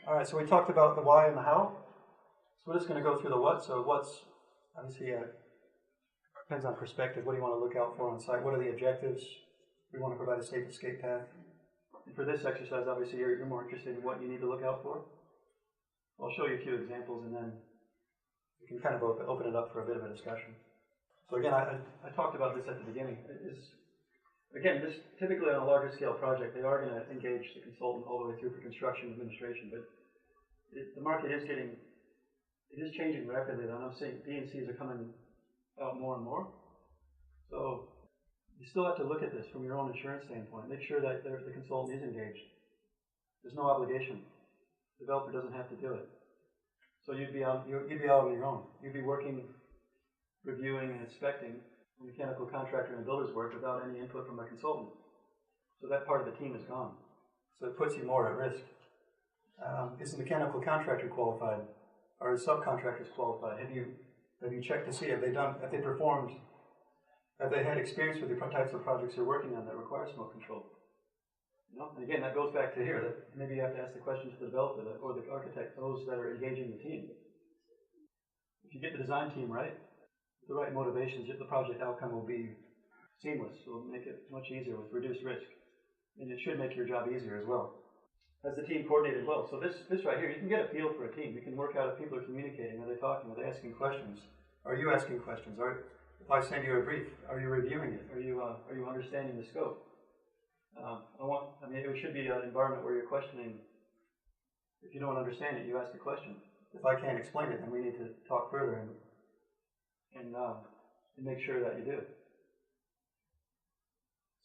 All right, so we talked about the why and the how. So we're just going to go through the what. So what's, obviously, depends on perspective. What do you want to look out for on site? What are the objectives? We want to provide a safe escape path. And for this exercise, obviously, you're more interested in what you need to look out for. I'll show you a few examples, and then we can kind of open it up for a bit of a discussion. So again, I talked about this at the beginning. Again, this typically on a larger scale project, they are going to engage the consultant all the way through for construction administration, but the market is changing rapidly. And I'm seeing D&Cs are coming out more and more. So you still have to look at this from your own insurance standpoint. Make sure that the consultant is engaged. There's no obligation. The developer doesn't have to do it. So you'd be out on your own. You'd be working, reviewing, and inspecting the mechanical contractor and builder's work without any input from a consultant. So that part of the team is gone. So it puts you more at risk. Is the mechanical contractor qualified? Are the subcontractors qualified? Have you checked to see have they had experience with the types of projects you're working on that require smoke control? You know? And again, that goes back to here, that maybe you have to ask the question to the developer or the architect, those that are engaging the team. If you get the design team right, the right motivations, the project outcome will be seamless. It will make it much easier with reduced risk. And it should make your job easier as well. Has the team coordinated well? So this right here, you can get a feel for a team. You can work out if people are communicating, are they talking, are they asking questions? Are you asking questions? If I send you a brief, are you reviewing it? Are you understanding the scope? It should be an environment where you're questioning. If you don't understand it, you ask a question. If I can't explain it, then we need to talk further and make sure that you do.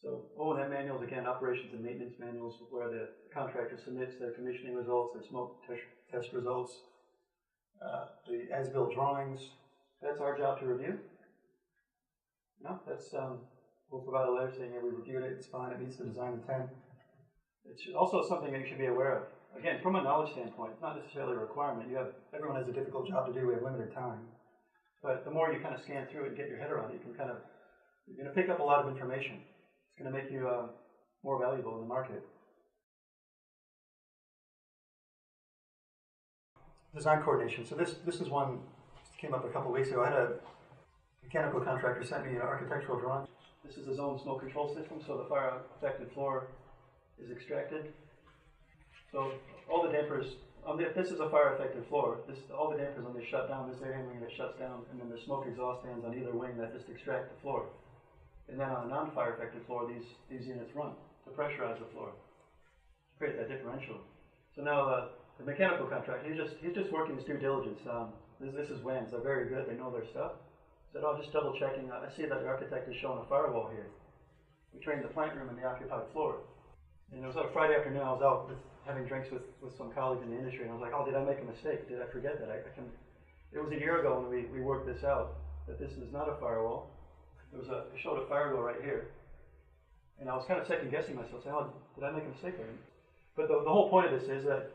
So O&M manuals, again, operations and maintenance manuals, where the contractor submits their commissioning results, their smoke test results, the as-built drawings. That's our job to review. No, we'll provide a letter saying, yeah, we reviewed it, it's fine, it meets the design intent. It's also something that you should be aware of. Again, from a knowledge standpoint, it's not necessarily a requirement. Everyone has a difficult job to do, we have limited time. But the more you kind of scan through it and get your head around it, you're going to pick up a lot of information. It's going to make you more valuable in the market. Design coordination. So this is one that came up a couple of weeks ago. I had a mechanical contractor sent me an architectural drawing. This is a zone smoke control system, so the fire affected floor is extracted. So all the dampers, if this is a fire affected floor, all the dampers on this shut down, this air handling unit shuts down, and then the smoke exhaust fans on either wing that just extract the floor. And then on a non-fire affected floor, these units run to pressurize the floor, to create that differential. So now the mechanical contractor, he's just working his due diligence. This is WAMs, they're very good, they know their stuff. Said, just double checking. I see that the architect is showing a firewall here. We trained the plant room and the occupied floor. And it was a Friday afternoon. I was out having drinks with some colleagues in the industry, and I was like, did I make a mistake? Did I forget that? It was a year ago when we worked this out, that this is not a firewall. It showed a firewall right here. And I was kind of second guessing myself, saying, did I make a mistake there? But the whole point of this is that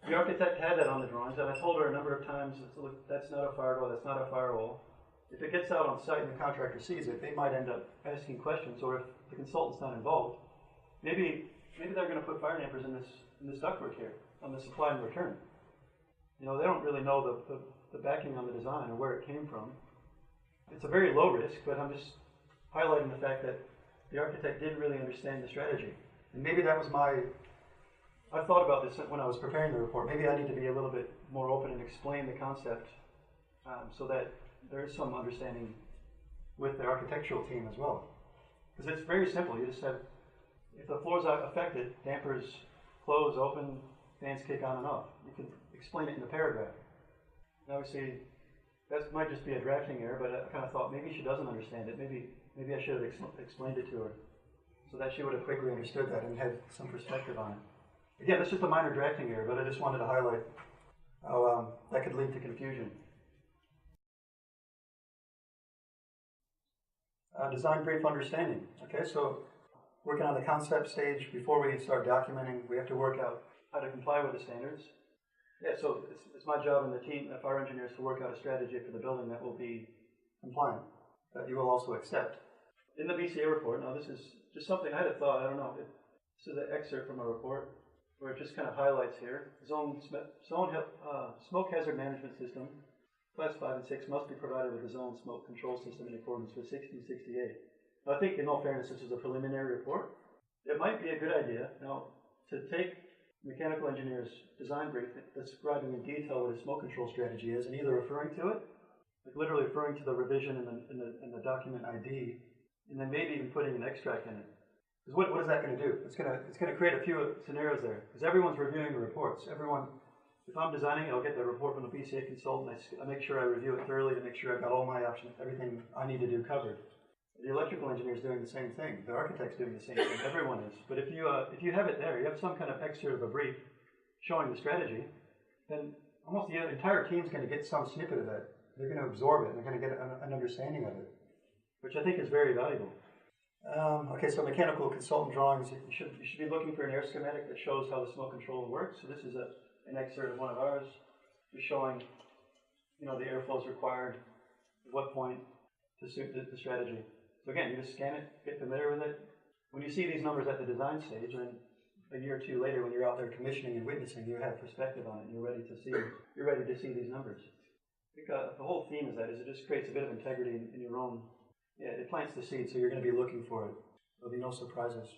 the architect had that on the drawings, and I told her a number of times, look, that's not a firewall, that's not a firewall. If it gets out on site and the contractor sees it, they might end up asking questions, or if the consultant's not involved, maybe they're going to put fire dampers in this ductwork here on the supply and return. They don't really know the backing on the design or where it came from. It's a very low risk, but I'm just highlighting the fact that the architect didn't really understand the strategy. And maybe that was I thought about this when I was preparing the report. Maybe I need to be a little bit more open and explain the concept so that there is some understanding with the architectural team as well. Because it's very simple. You just have, if the floor is affected, dampers close, open, fans kick on and off. You can explain it in the paragraph. And obviously, that might just be a drafting error, but I kind of thought maybe she doesn't understand it. Maybe I should have explained it to her so that she would have quickly understood that and had some perspective on it. Again, it's just a minor drafting error, but I just wanted to highlight how that could lead to confusion. Design brief understanding. Okay, so working on the concept stage, before we start documenting, we have to work out how to comply with the standards. Yeah, so it's my job and the team of our engineers to work out a strategy for the building that will be compliant, that you will also accept. In the BCA report, now this is just something I had thought, I don't know, this is an excerpt from a report. where it just kind of highlights here. Smoke hazard management system, class 5 and 6 must be provided with a zone smoke control system in accordance with 1668. Now, I think, in all fairness, this is a preliminary report. It might be a good idea now to take mechanical engineer's design brief describing in detail what a smoke control strategy is, and either referring to it, like literally referring to the revision in the document ID, and then maybe even putting an extract in it. Because what is that going to do? It's going to create a few scenarios there. Because everyone's reviewing the reports. If I'm designing, I'll get the report from the BCA consultant. I make sure I review it thoroughly to make sure I've got all my options, everything I need to do covered. The electrical engineer is doing the same thing. The architect's doing the same thing. Everyone is. But if you have it there, you have some kind of excerpt of a brief showing the strategy, then almost the entire team's going to get some snippet of that. They're going to absorb it, and they're going to get an understanding of it, which I think is very valuable. Okay, so mechanical consultant drawings, you should be looking for an air schematic that shows how the smoke controller works. So this is an excerpt of one of ours, just showing, the airflows required, at what point to suit the strategy. So again, you just scan it, get familiar with it. When you see these numbers at the design stage, and a year or two later when you're out there commissioning and witnessing, you have perspective on it, and you're ready to see these numbers. I think the whole theme is it just creates a bit of integrity in your own. Yeah, it plants the seed, so you're going to be looking for it. There'll be no surprises.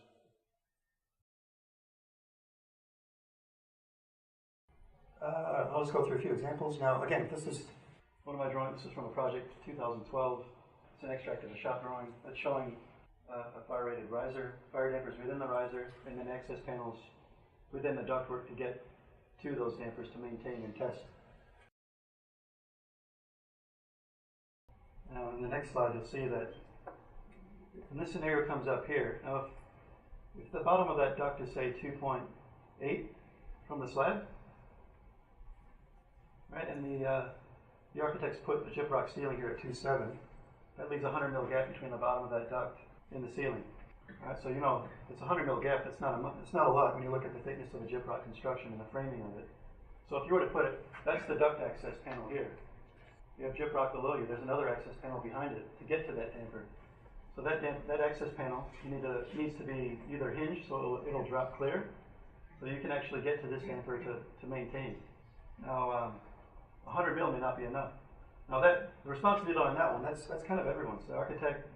I'll just go through a few examples. Now, again, this is one of my drawings. This is from a project 2012. It's an extract of a shop drawing that's showing a fire-rated riser, fire dampers within the riser, and then access panels within the ductwork to get to those dampers to maintain and test. Now, in the next slide, you'll see that when this scenario comes up here, now if the bottom of that duct is, say, 2.8 from the slab, right, and the architects put the gyprock ceiling here at 2.7, that leaves a 100 mil gap between the bottom of that duct and the ceiling. All right, so it's a 100 mil gap. It's not a lot when you look at the thickness of a gyprock construction and the framing of it. So if you were to put it, that's the duct access panel here. You have gyprock below you. There's another access panel behind it to get to that damper. So that access panel needs to be either hinged so it'll drop clear, so you can actually get to this damper to maintain. Now, 100 mil may not be enough. Now the responsibility on that one, that's kind of everyone's. The architect,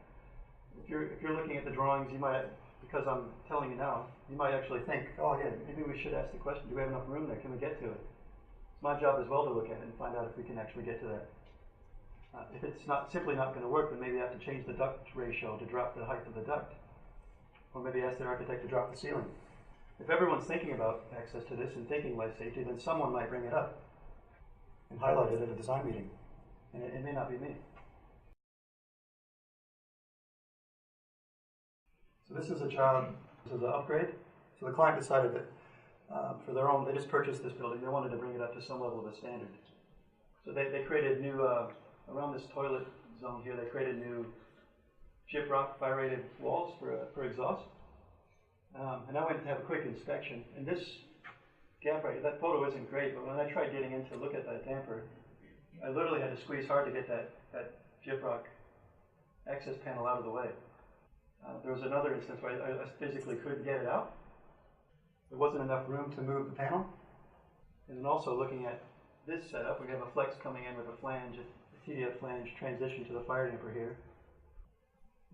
if you're looking at the drawings, you might, because I'm telling you now, you might actually think, oh yeah, maybe we should ask the question, do we have enough room there? Can we get to it? It's my job as well to look at it and find out if we can actually get to that. If it's simply not going to work, then maybe you have to change the duct ratio to drop the height of the duct. Or maybe ask the architect to drop the ceiling. If everyone's thinking about access to this and thinking life safety, then someone might bring it up and highlight it at a design meeting. And it may not be me. So this is a job, this is an upgrade. So the client decided that for their own, they just purchased this building, they wanted to bring it up to some level of a standard. So they created new, around this toilet zone here, they created new gyprock fire-rated walls for exhaust. And I went to have a quick inspection, and this gap right here, that photo isn't great, but when I tried getting in to look at that damper, I literally had to squeeze hard to get that gyprock access panel out of the way. There was another instance where I physically couldn't get it out. There wasn't enough room to move the panel. And then also looking at this setup, we have a flex coming in with a flange, a TDF flange transition to the fire damper here.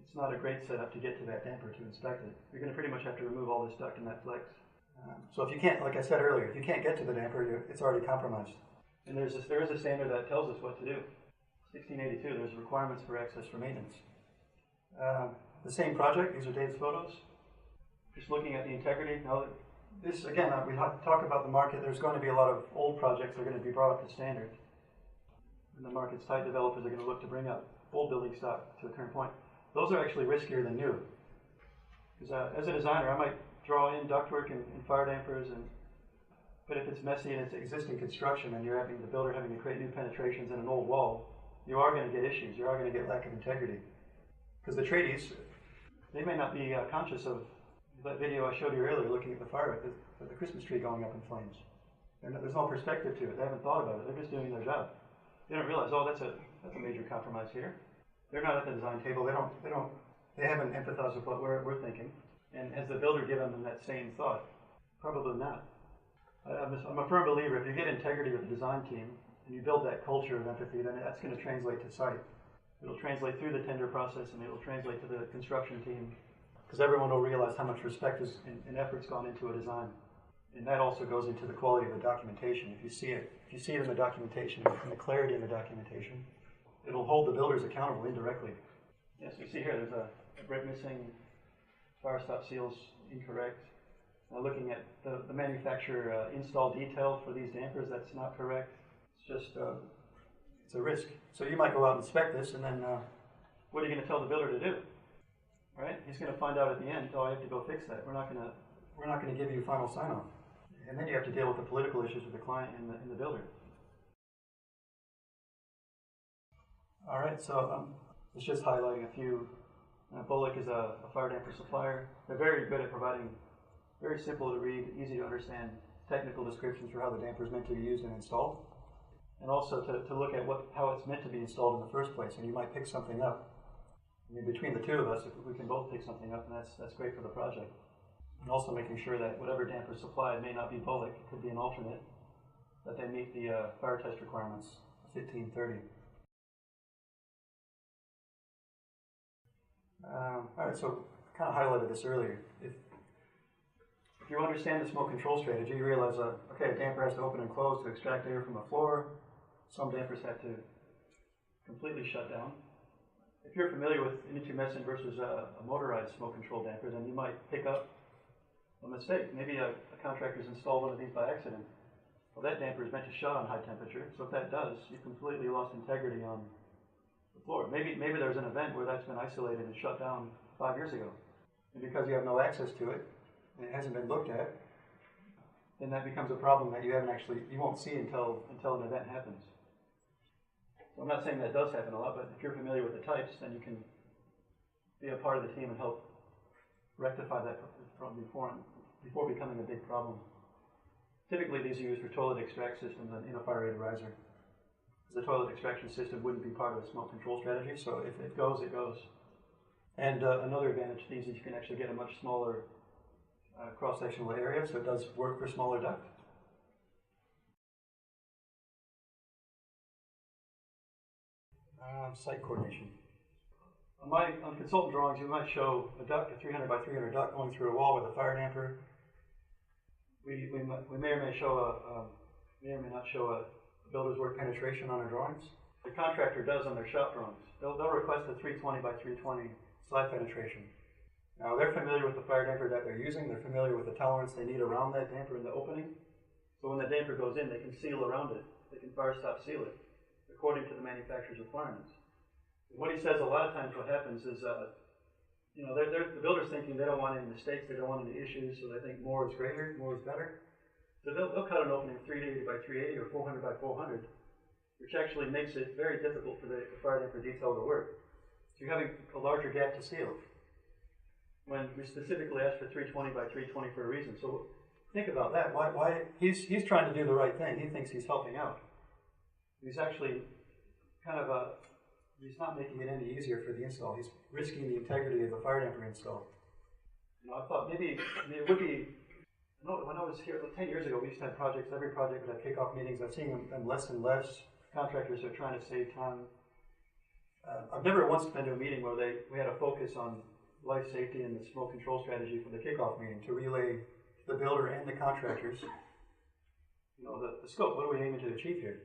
It's not a great setup to get to that damper to inspect it. You're going to pretty much have to remove all this duct and that flex. So if you can't, like I said earlier, if you can't get to the damper, it's already compromised. And there is a standard that tells us what to do. 1682, there's requirements for access for maintenance. The same project, these are Dave's photos. Just looking at the integrity. Now, this, again, we talk about the market. There's going to be a lot of old projects that are going to be brought up to standard. And the market's tight, developers are going to look to bring up old building stock to a current point. Those are actually riskier than new. Because as a designer, I might draw in ductwork and fire dampers, but if it's messy and it's existing construction and you're having the builder having to create new penetrations in an old wall, you are going to get issues. You are going to get lack of integrity. Because the tradies, they may not be conscious of that video I showed you earlier, looking at the fire, the Christmas tree going up in flames. And there's no perspective to it. They haven't thought about it. They're just doing their job. They don't realize, oh, that's a major compromise here. They're not at the design table. They haven't empathized with what we're thinking. And has the builder given them that same thought? Probably not. I'm a firm believer, if you get integrity with the design team and you build that culture of empathy, then that's going to translate to site. It'll translate through the tender process and it'll translate to the construction team, because everyone will realize how much respect and effort's gone into a design. And that also goes into the quality of the documentation. If you see it in the documentation, and the clarity in the documentation, it'll hold the builders accountable indirectly. Yes, you see here, there's a brick missing, fire stop seals incorrect. Looking at the manufacturer install detail for these dampers, that's not correct. It's just, it's a risk. So you might go out and inspect this, and then what are you going to tell the builder to do? Right? He's going to find out at the end, oh, I have to go fix that. We're not going to give you final sign-off. And then you have to deal with the political issues with the client and the builder. All right, so it's just highlighting a few. Bullock is a fire damper supplier. They're very good at providing very simple to read, easy to understand technical descriptions for how the damper is meant to be used and installed. And also to look at how it's meant to be installed in the first place. And you might pick something up. I mean, between the two of us, if we can both pick something up, and that's great for the project. And also making sure that whatever damper is supplied may not be Bullock, it could be an alternate, that they meet the fire test requirements, 1530. All right, so I kind of highlighted this earlier. If you understand the smoke control strategy, you realize, okay, a damper has to open and close to extract air from a floor. Some dampers have to completely shut down. If you're familiar with intumescent versus a motorized smoke control damper, then you might pick up a mistake. Maybe a contractor's installed one of these by accident. Well, that damper is meant to shut on high temperature, so if that does, you've completely lost integrity on the floor. Maybe there's an event where that's been isolated and shut down 5 years ago. And because you have no access to it, and it hasn't been looked at, then that becomes a problem that you won't see until an event happens. So I'm not saying that does happen a lot, but if you're familiar with the types, then you can be a part of the team and help rectify that problem before becoming a big problem. Typically, these are used for toilet extract systems in a fire rated riser. The toilet extraction system wouldn't be part of the smoke control strategy, so if it goes, it goes. And another advantage to these is you can actually get a much smaller cross-sectional area, so it does work for smaller duct. Site coordination. On consultant drawings, you might show a duct, a 300 by 300 duct going through a wall with a fire damper. We may or may not show a builder's work penetration on our drawings. The contractor does on their shop drawings. They'll request a 320 by 320 slide penetration. Now they're familiar with the fire damper that they're using. They're familiar with the tolerance they need around that damper in the opening. So when the damper goes in, they can seal around it. They can fire stop seal it according to the manufacturer's requirements. What he says a lot of times what happens is, the builder's thinking they don't want any mistakes, they don't want any issues, so they think more is greater, more is better. So they'll cut an opening 380 by 380 or 400 by 400, which actually makes it very difficult for the fire damper detail to work. So you're having a larger gap to seal. When we specifically asked for 320 by 320 for a reason. So think about that. Why he's trying to do the right thing. He thinks he's helping out. He's actually he's not making it any easier for the install. He's risking the integrity of the fire damper install. I thought maybe it would be. When I was here 10 years ago, we used to have projects. Every project would have kickoff meetings. I'm seeing them less and less. Contractors are trying to save time. I've never once been to a meeting where we had a focus on life safety and the smoke control strategy for the kickoff meeting to relay to the builder and the contractors, the scope. What are we aiming to achieve here?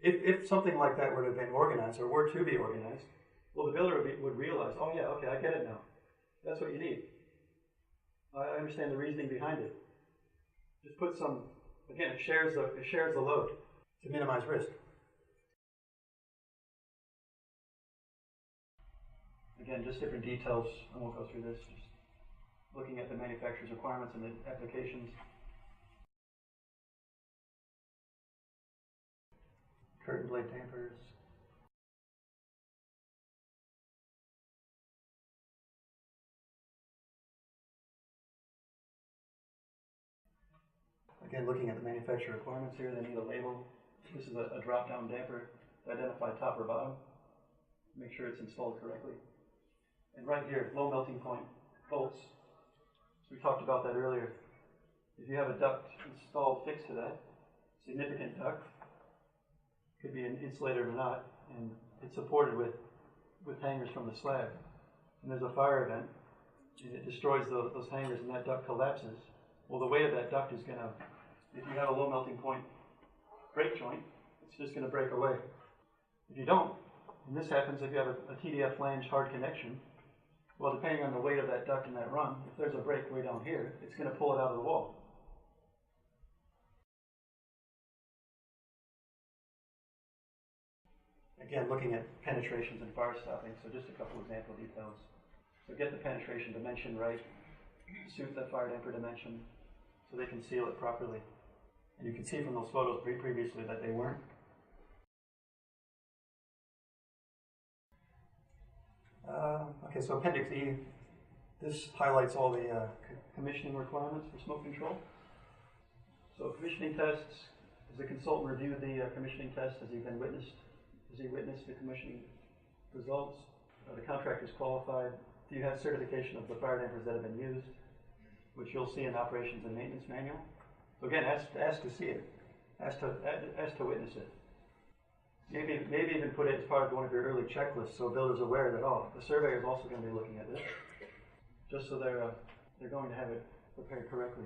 If something like that were to have been organized or were to be organized, well, the builder would realize, oh yeah, okay, I get it now. That's what you need. I understand the reasoning behind it. Just put some. Again, it shares the load to minimize risk. Again, just different details. I won't go through this. Just looking at the manufacturer's requirements and the applications. Curtain blade dampers. Again, looking at the manufacturer requirements here, they need a label. This is a drop-down damper to identify top or bottom. Make sure it's installed correctly. And right here, low melting point bolts. So we talked about that earlier. if you have a duct installed fixed to that, significant duct, could be insulated or not, and it's supported with hangers from the slab, and there's a fire event, and it destroys those hangers and that duct collapses, well, the weight of that duct is going to, if you have a low melting point break joint, it's just going to break away. If you don't, and this happens if you have a TDF flange hard connection, well, depending on the weight of that duct in that run, if there's a break way down here, it's going to pull it out of the wall. Again, looking at penetrations and fire stopping, so just a couple example details. So get the penetration dimension right, suit that fire damper dimension, so they can seal it properly. And you can see from those photos previously that they weren't. Okay, so Appendix E, this highlights all the commissioning requirements for smoke control. So commissioning tests, as the consultant reviewed the commissioning test, has he witnessed the commissioning results? The contractor is qualified. Do you have certification of the fire dampers that have been used, which you'll see in the operations and maintenance manual? So again, ask to see it, ask to witness it. Maybe even put it as part of one of your early checklists, so a builder's aware that the surveyor is also going to be looking at this, just so they're going to have it prepared correctly.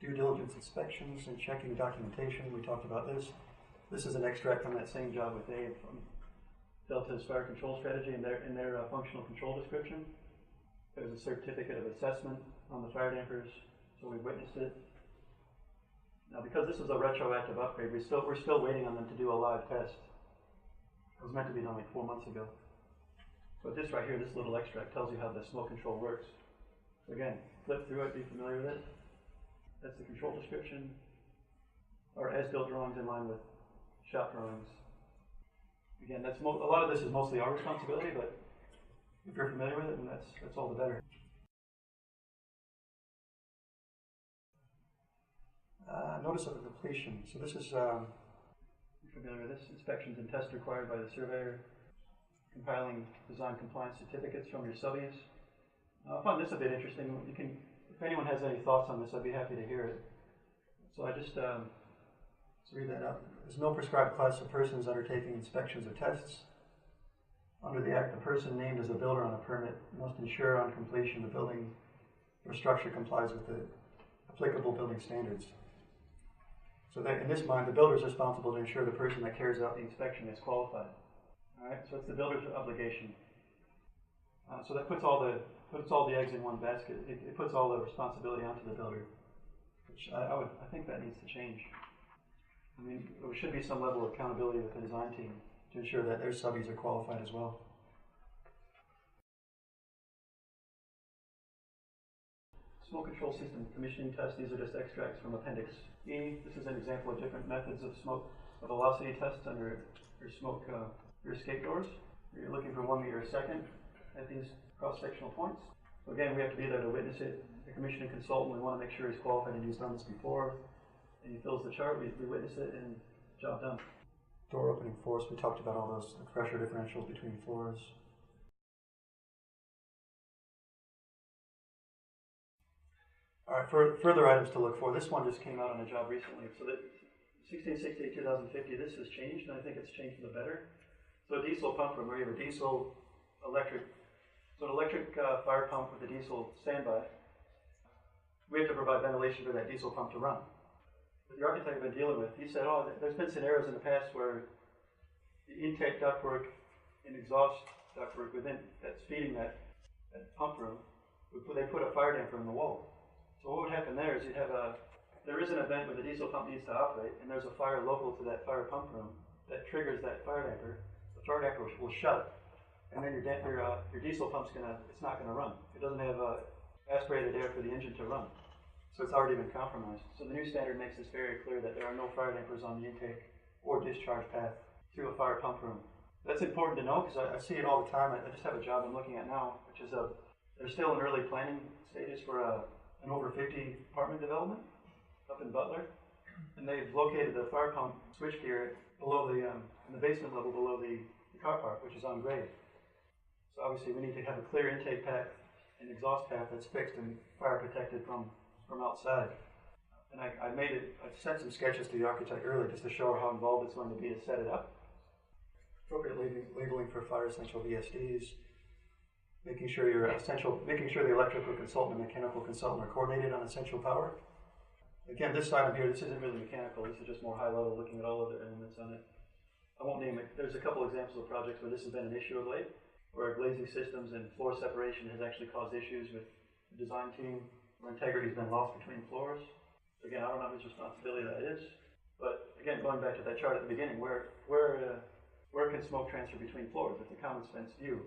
Due diligence inspections and checking documentation. We talked about this. This is an extract from that same job with Dave from Delta's fire control strategy in their functional control description. There's a certificate of assessment on the fire dampers, so we witnessed it. Now, because this is a retroactive upgrade, we're still waiting on them to do a live test. It was meant to be done like 4 months ago. But this right here, this little extract, tells you how the smoke control works. So again, flip through it, be familiar with it. That's the control description. Our as-built drawings in line with shop drawings. Again, a lot of this is mostly our responsibility, but if you're familiar with it, then that's all the better. Notice of completion. So this is, you're familiar with this, inspections and tests required by the surveyor, compiling design compliance certificates from your subbies. I found this a bit interesting. If anyone has any thoughts on this, I'd be happy to hear it. So I just let's read that out. There's no prescribed class of persons undertaking inspections or tests. Under the Act, the person named as a builder on a permit must ensure on completion the building or structure complies with the applicable building standards. So that in this mind, the builder is responsible to ensure the person that carries out the inspection is qualified. All right, so it's the builder's obligation. So that puts all the eggs in one basket. It puts all the responsibility onto the builder, which I think that needs to change. I mean, there should be some level of accountability with the design team to ensure that their subbies are qualified as well. Smoke control system commissioning test. These are just extracts from Appendix E. This is an example of different methods of smoke velocity tests under your smoke your escape doors. You're looking for 1 meter a second at these cross-sectional points. So again, we have to be there to witness it. The commissioning consultant, we want to make sure he's qualified and he's done this before. And he fills the chart, we witness it, and job done. Door opening force, we talked about all those pressure differentials between floors. All right, further items to look for. This one just came out on a job recently. So that 1668-2050, this has changed, and I think it's changed for the better. So a diesel pump room where you have a diesel electric, so an electric fire pump with a diesel standby. We have to provide ventilation for that diesel pump to run. The architect I've been dealing with, he said, there's been scenarios in the past where the intake ductwork and exhaust ductwork within that's feeding that pump room, they put a fire damper in the wall. So what would happen there is there is an event where the diesel pump needs to operate, and there's a fire local to that fire pump room that triggers that fire damper. The fire damper will shut, and then your diesel pump's it's not gonna run. It doesn't have aspirated air for the engine to run. So it's already been compromised. So the new standard makes this very clear that there are no fire dampers on the intake or discharge path through a fire pump room. That's important to know because I see it all the time. I just have a job I'm looking at now, which is they're still in early planning stages for an over 50 apartment development up in Butler. And they've located the fire pump switchgear below in the basement level below the car park, which is on grade. So obviously we need to have a clear intake path an exhaust path that's fixed and fire protected from outside. And I sent some sketches to the architect earlier just to show her how involved it's going to be to set it up. Appropriate labeling for fire essential VSDs, making sure the electrical consultant and mechanical consultant are coordinated on essential power. Again, this item here, this isn't really mechanical, this is just more high level, looking at all other elements on it. I won't name it. There's a couple examples of projects where this has been an issue of late, where glazing systems and floor separation has actually caused issues with the design team, where integrity has been lost between floors. Again, I don't know whose responsibility that is, but again, going back to that chart at the beginning, where can smoke transfer between floors? It's a common sense view.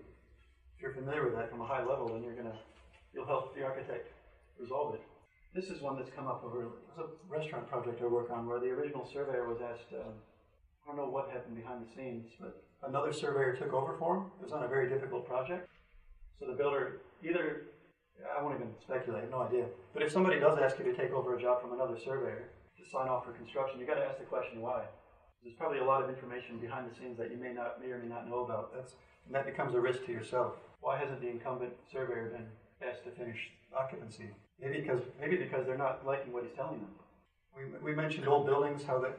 If you're familiar with that from a high level, then you'll help the architect resolve it. This is one that's come up over, it was a restaurant project I work on where the original surveyor was asked, I don't know what happened behind the scenes, but another surveyor took over for him. It was on a very difficult project. So the builder I won't even speculate, I have no idea. But if somebody does ask you to take over a job from another surveyor to sign off for construction, you got to ask the question why. There's probably a lot of information behind the scenes that you may or may not know about. And that becomes a risk to yourself. Why hasn't the incumbent surveyor been asked to finish occupancy? Maybe because they're not liking what he's telling them. We mentioned old buildings, how that,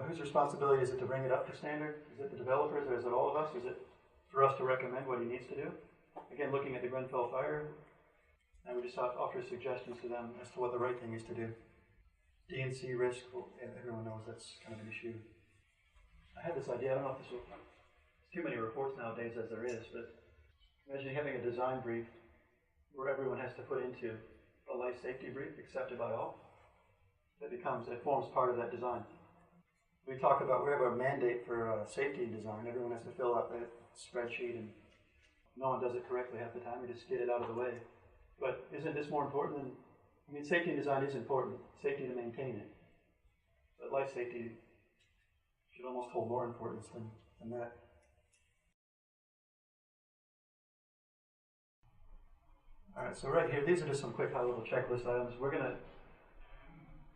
whose responsibility is it to bring it up to standard? Is it the developers or is it all of us? Is it for us to recommend what he needs to do? Again, looking at the Grenfell fire, and we just offer suggestions to them as to what the right thing is to do. D&C risk, everyone knows that's kind of an issue. I had this idea, I don't know if this will, there's too many reports nowadays as there is, but imagine having a design brief where everyone has to put into a life safety brief accepted by all. It forms part of that design. We have a mandate for safety in design. Everyone has to fill out that spreadsheet and no one does it correctly half the time. We just get it out of the way. But isn't this more important than, safety in design is important, safety to maintain it. But life safety should almost hold more importance than that. All right, so right here, these are just some quick high-level checklist items. We're going to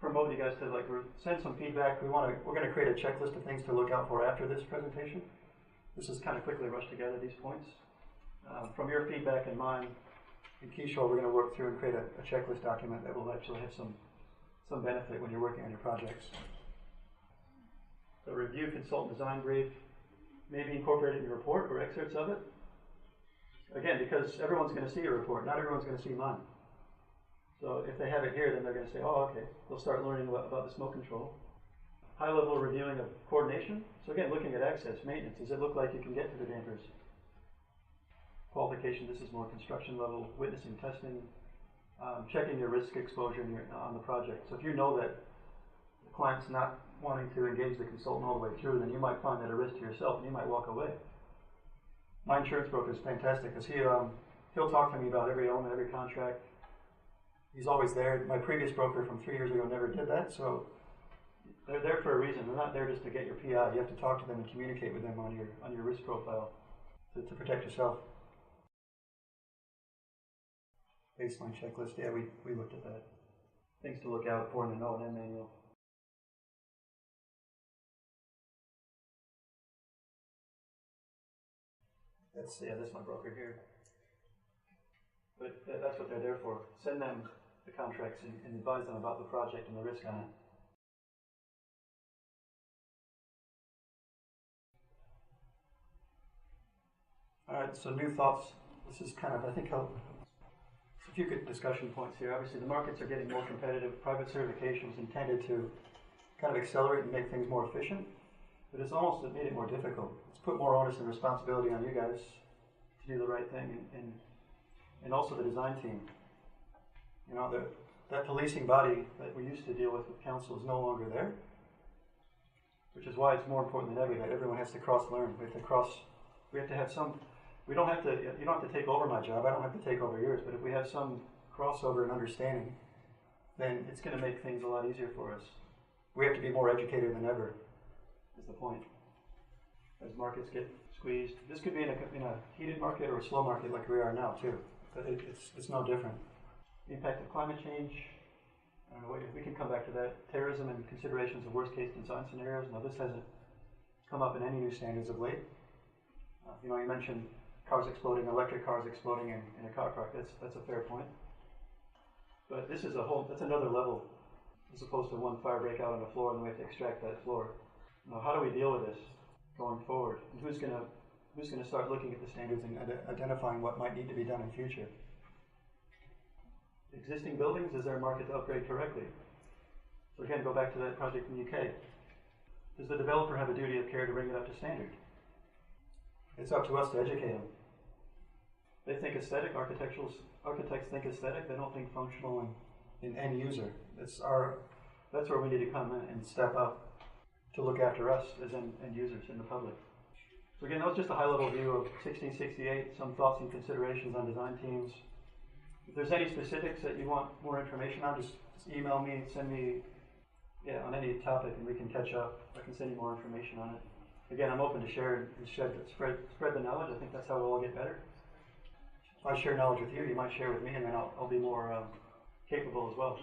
promote you guys to send some feedback. We're going to create a checklist of things to look out for after this presentation. This is kind of quickly rushed together, these points. From your feedback and mine, in Keyshore, we're going to work through and create a checklist document that will actually have some benefit when you're working on your projects. So review consultant design brief, maybe incorporate it in your report or excerpts of it. Again, because everyone's going to see your report, not everyone's going to see mine. So if they have it here, then they're going to say, oh, okay. They'll start learning about the smoke control. High-level reviewing of coordination. So again, looking at access, maintenance. Does it look like you can get to the dampers? Qualification, this is more construction level, witnessing, testing, checking your risk exposure on the project. So if you know that the client's not wanting to engage the consultant all the way through, then you might find that a risk to yourself and you might walk away. My insurance broker is fantastic because he'll talk to me about every element, every contract. He's always there. My previous broker from 3 years ago never did that, so they're there for a reason. They're not there just to get your PI. You have to talk to them and communicate with them on your risk profile to protect yourself. Baseline checklist, yeah, we looked at that. Things to look out for in the O&M manual. That's my broker here. But that's what they're there for. Send them the contracts and advise them about the project and the risk on it. All right, so new thoughts. This is kind of, I think, a few good discussion points here. Obviously, the markets are getting more competitive. Private certification is intended to kind of accelerate and make things more efficient, but it's almost made it more difficult. It's put more onus and responsibility on you guys to do the right thing, and also the design team. That policing body that we used to deal with council is no longer there, which is why it's more important than ever that everyone has to cross-learn. We have to have some. You don't have to take over my job. I don't have to take over yours. But if we have some crossover and understanding, then it's going to make things a lot easier for us. We have to be more educated than ever, is the point. As markets get squeezed, this could be in a heated market or a slow market like we are now too. But it's no different. The impact of climate change. I don't know. We can come back to that. Terrorism and considerations of worst case design scenarios. Now this hasn't come up in any new standards of late. You mentioned cars exploding, electric cars exploding in a car park. That's a fair point. But this is that's another level, as opposed to one fire breakout on the floor and then we have to extract that floor. Now, how do we deal with this going forward? And who's going to start looking at the standards and identifying what might need to be done in future? Existing buildings, is there a market to upgrade correctly? So again, go back to that project in the UK. Does the developer have a duty of care to bring it up to standard? It's up to us to educate them. They think aesthetic, architects think aesthetic, they don't think functional and end user. That's where we need to come in and step up to look after us as end users in the public. So again, that was just a high-level view of 1668, some thoughts and considerations on design teams. If there's any specifics that you want more information on, just email me, send me on any topic and we can catch up. I can send you more information on it. Again, I'm open to share and spread the knowledge. I think that's how we'll all get better. If I share knowledge with you, you might share with me, and then I'll be more capable as well.